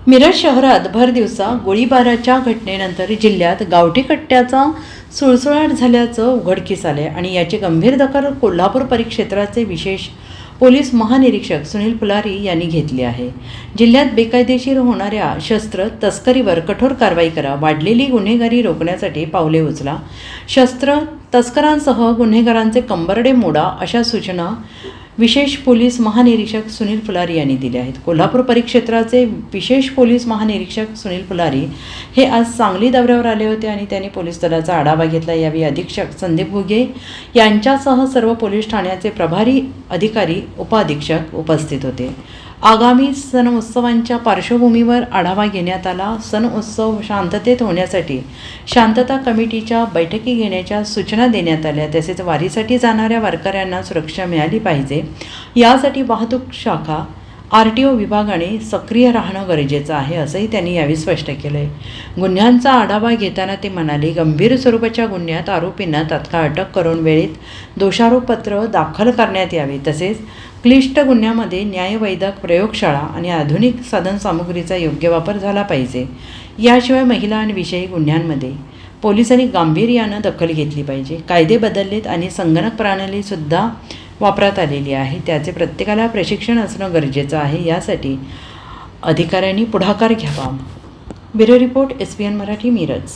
मिरज शहरात भर दिवसा गोळीबाराच्या घटनेनंतर जिल्ह्यात गावठी कट्ट्याचा सुळसुळाट झाल्याचं उघडकीस आले आणि याची गंभीर दखल कोल्हापूर परिक्षेत्राचे विशेष पोलीस महानिरीक्षक सुनील पुलारी यांनी घेतली आहे। जिल्ह्यात बेकायदेशीर होणाऱ्या शस्त्र तस्करीवर कठोर कारवाई करा, वाढलेली गुन्हेगारी रोखण्यासाठी पावले उचला, शस्त्र तस्करांसह गुन्हेगारांचे कंबरडे मोडा अशा सूचना विशेष पोलीस महानिरीक्षक सुनील पुलारी यांनी दिले आहेत। कोल्हापूर परिक्षेत्राचे विशेष पोलीस महानिरीक्षक सुनील पुलारी हे आज सांगली दौऱ्यावर आले होते आणि त्यांनी पोलीस दलाचा आढावा घेतला। यावेळी अधीक्षक संदीप घुगे यांच्यासह सर्व पोलीस ठाण्याचे प्रभारी अधिकारी उपाधीक्षक उपस्थित होते। आगामी सण उत्सवांच्या पार्श्वभूमीवर आढावा घेण्यात आला। सण उत्सव शांततेत होण्यासाठी शांतता कमिटीच्या बैठकी घेण्याच्या सूचना देण्यात आल्या। तसेच वारीसाठी जाणाऱ्या वारकऱ्यांना सुरक्षा मिळाली पाहिजे, यासाठी वाहतूक शाखा RTO विभागाने सक्रिय राहणं गरजेचं आहे, असंही त्यांनी यावेळी स्पष्ट केलं आहे। गुन्ह्यांचा आढावा घेताना ते म्हणाले, गंभीर स्वरूपाच्या गुन्ह्यात आरोपींना तात्काळ अटक करून वेळेत दोषारोपपत्र दाखल करण्यात यावे। तसेच क्लिष्ट गुन्ह्यामध्ये न्यायवैद्यक प्रयोगशाळा आणि आधुनिक साधनसामुग्रीचा योग्य वापर झाला पाहिजे। याशिवाय महिलांविषयी गुन्ह्यांमध्ये पोलिसांनी गांभीर्यानं दखल घेतली पाहिजे। कायदे बदललेत आणि संगणक प्रणालीसुद्धा वापरात आलेली आहे, त्याचे प्रत्येकाला प्रशिक्षण असणं गरजेचं आहे, यासाठी अधिकाऱ्यांनी पुढाकार घ्यावा। Bureau report SBN Marathi, Miraj.